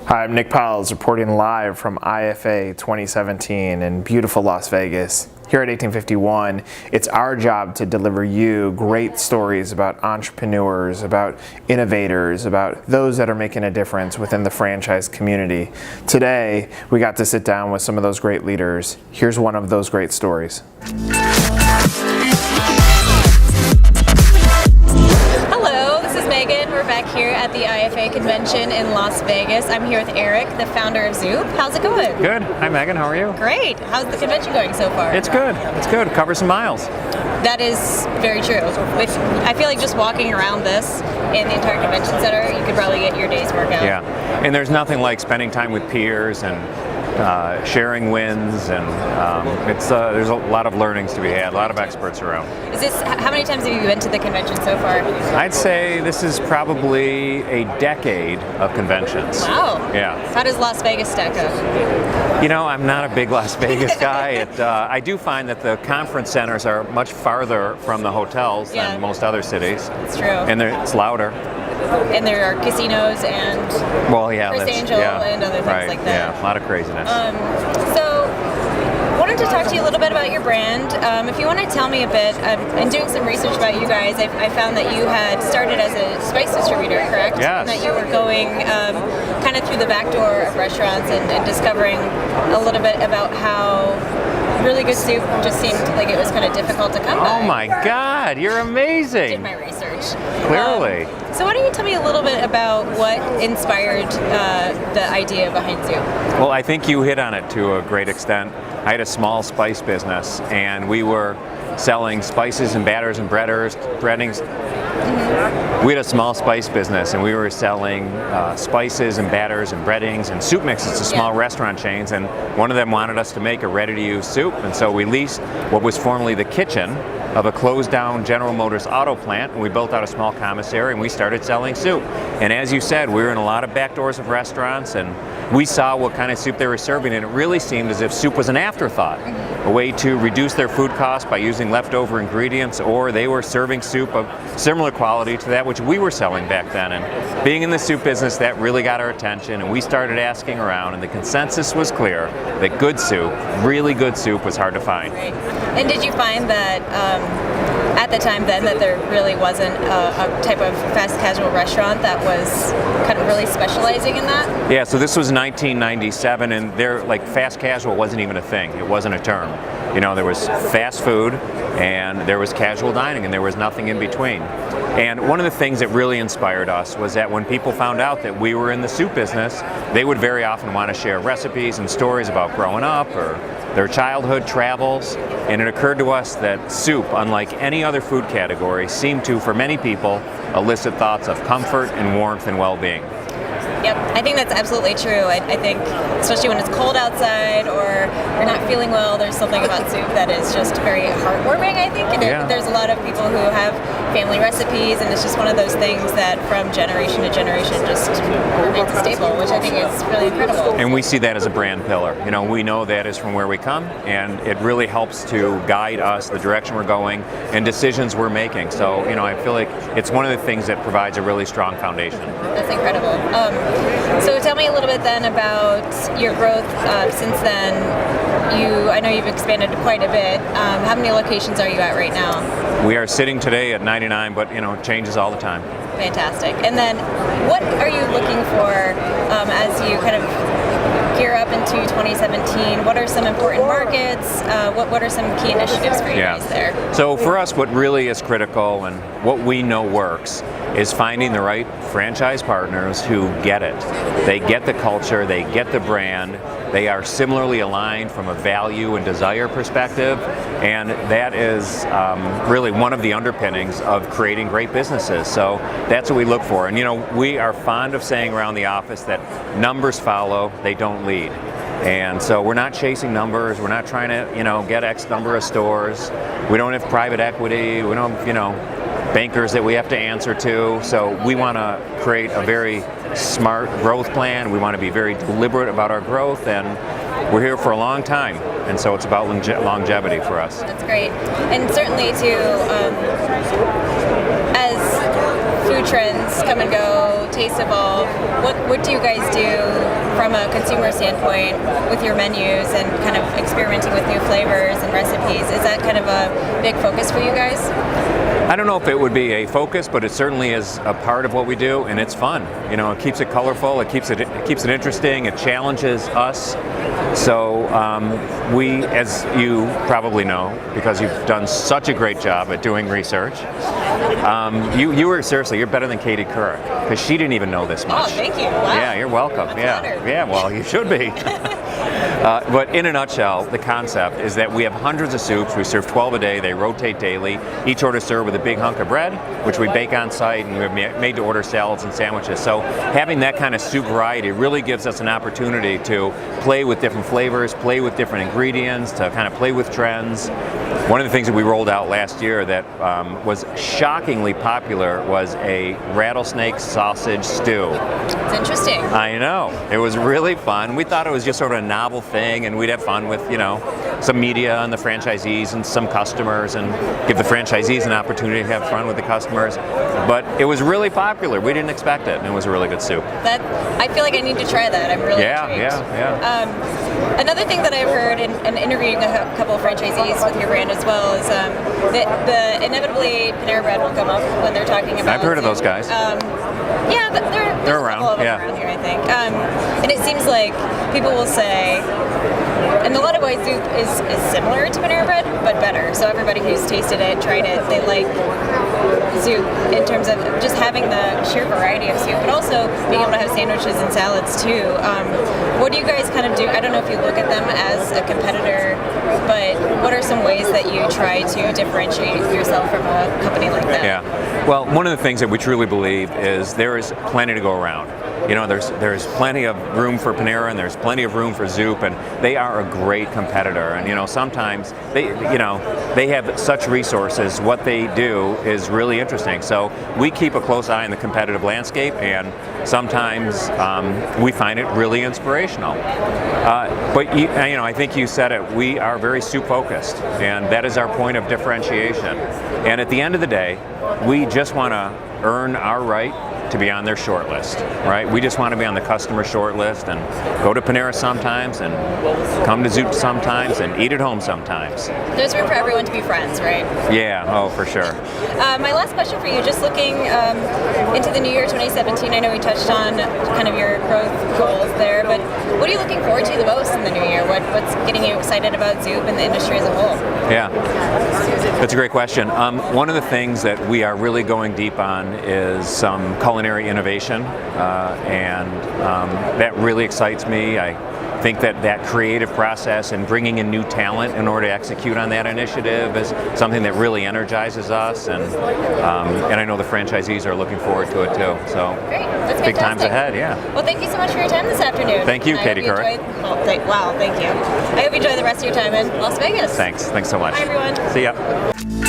Hi, I'm Nick Piles reporting live from IFA 2017 in beautiful Las Vegas. Here at 1851, it's our job to deliver you great stories about entrepreneurs, about innovators, about those that are making a difference within the franchise community. Today, we got to sit down with some of those great leaders. Here's one of those great stories. We're back here at the IFA convention in Las Vegas. I'm here with Eric, the founder of Zoup. How's it going? Good. Hi, Megan. How are you? Great. How's the convention going so far? It's good. It's good. Cover some miles. That is very true. I feel like just walking around this in the entire convention center, you could probably get your day's workout. Yeah. And there's nothing like spending time with peers and sharing wins, and there's a lot of learnings to be had, a lot of experts around. How many times have you been to the convention so far? I'd say this is probably a decade of conventions. Wow. Yeah. How does Las Vegas stack up? You know, I'm not a big Las Vegas guy. I do find that the conference centers are much farther from the hotels than most other cities. It's true. And it's louder. And there are casinos and Chris Angel and other things like that. Yeah, a lot of craziness. So, I wanted to talk to you a little bit about your brand. If you want to tell me a bit, in doing some research about you guys, I found that you had started as a spice distributor, correct? Yes. And that you were going kind of through the back door of restaurants and discovering a little bit about how really good soup just seemed like it was kind of difficult to come by. Oh my God, you're amazing. Did my research. Clearly. So why don't you tell me a little bit about what inspired the idea behind Zoup? Well, I think you hit on it to a great extent. I had a small spice business, and we were selling spices and batters and breadings. We had a small spice business, and we were selling spices and batters and breadings and soup mixes to small restaurant chains, and one of them wanted us to make a ready-to-use soup, and so we leased what was formerly the kitchen of a closed-down General Motors auto plant, and we built out a small commissary, and we started selling soup. And as you said, we were in a lot of back doors of restaurants, and we saw what kind of soup they were serving, and it really seemed as if soup was an afterthought, a way to reduce their food costs by using leftover ingredients, or they were serving soup of similar quality to that which we were selling back then. And being in the soup business, that really got our attention, and we started asking around, and the consensus was clear that good soup, really good soup, was hard to find. Right. And did you find that at the time then that there really wasn't a type of fast casual restaurant that was kind of really specializing in that? Yeah, so this was 1997, and fast casual wasn't even a thing. It wasn't a term. You know, there was fast food and there was casual dining, and there was nothing in between. And one of the things that really inspired us was that when people found out that we were in the soup business, they would very often want to share recipes and stories about growing up or their childhood travels. And it occurred to us that soup, unlike any other food category, seemed to, for many people, elicit thoughts of comfort and warmth and well-being. Yep, I think that's absolutely true. I think, especially when it's cold outside or you're not feeling well, there's something about soup that is just very heartwarming, I think. And there's a lot of people who have family recipes, and it's just one of those things that from generation to generation just remains a staple, which I think is really incredible. And we see that as a brand pillar. You know, we know that is from where we come, and it really helps to guide us, the direction we're going, and decisions we're making. So, you know, I feel like it's one of the things that provides a really strong foundation. That's incredible. So tell me a little bit then about your growth since then. I know you've expanded quite a bit. How many locations are you at right now? We are sitting today at 99, but it changes all the time. Fantastic. And then what are you looking for as you kind of gear up into 2017? What are some important markets? What are some key initiatives for you guys there? So for us, what really is critical and what we know works is finding the right franchise partners who get it. They get the culture, they get the brand, they are similarly aligned from a value and desire perspective, and that is really one of the underpinnings of creating great businesses. So that's what we look for. And we are fond of saying around the office that numbers follow, they don't lead. And so we're not chasing numbers, we're not trying to get X number of stores, we don't have private equity, we don't bankers that we have to answer to. So we want to create a very smart growth plan. We want to be very deliberate about our growth, and we're here for a long time. And so it's about longevity for us. That's great. And certainly too, as food trends come and go, tastes evolve, what do you guys do from a consumer standpoint with your menus and kind of experimenting with new flavors and recipes, is that kind of a big focus for you guys? I don't know if it would be a focus, but it certainly is a part of what we do, and it's fun. You know, it keeps it colorful, it keeps it interesting, it challenges us. So we, as you probably know, because you've done such a great job at doing research, you were seriously, you're better than Katie Couric, because she didn't even know this much. Oh, thank you. Wow. Yeah, you're welcome. Yeah, well, you should be. But in a nutshell, the concept is that we have hundreds of soups. We serve 12 a day. They rotate daily. Each order served with a big hunk of bread, which we bake on site, and we have made to order salads and sandwiches. So having that kind of soup variety really gives us an opportunity to play with different flavors, play with different ingredients, to kind of play with trends. One of the things that we rolled out last year that was shockingly popular was a rattlesnake sausage stew. It's interesting. I know. It was really fun. We thought it was just sort of a novel thing, and we'd have fun with, you know, some media and the franchisees and some customers, and give the franchisees an opportunity to have fun with the customers. But it was really popular. We didn't expect it, and it was a really good soup. I feel like I need to try that. I'm really intrigued. Yeah. Another thing that I've heard in interviewing a couple of franchisees with your brand as well is that inevitably Panera Bread will come up when they're talking about. I've heard of those guys. Yeah, there's around. A couple of them around here, I think. And it seems like people will say, in a lot of ways, Zoup is similar to Panera Bread, but better. So everybody who's tasted it, tried it, they like Zoup in terms of just having the sheer variety of soup, but also being able to have sandwiches and salads too. What do you guys kind of do? I don't know if you look at them as a competitor, but what are some ways that you try to differentiate yourself from a company like that? Yeah. Well, one of the things that we truly believe is there is plenty to go around. You know, there's plenty of room for Panera, and there's plenty of room for Zoup, and they are a great competitor. And you know, sometimes they have such resources. What they do is really interesting. So we keep a close eye on the competitive landscape, and sometimes we find it really inspirational. But you know, I think you said it. We are very soup focused, and that is our point of differentiation. And at the end of the day, we just want to earn our right to be on their short list, right? We just want to be on the customer short list and go to Panera sometimes and come to Zoup sometimes and eat at home sometimes. There's room for everyone to be friends, right? Yeah, oh, for sure. My last question for you, just looking into the new year 2017, I know we touched on kind of your growth goals there, but what are you looking forward to the most in the new year? What's getting you excited about Zoup and the industry as a whole? Yeah, that's a great question. One of the things that we are really going deep on is some culinary innovation, and that really excites me. I think that creative process and bringing in new talent in order to execute on that initiative is something that really energizes us, and I know the franchisees are looking forward to it too. So great, that's big fantastic. Times ahead, yeah. Well, thank you so much for your time this afternoon. Thank you, Katie Couric. Wow, thank you. I hope you enjoy the rest of your time in Las Vegas. Thanks so much. Bye, everyone. See ya.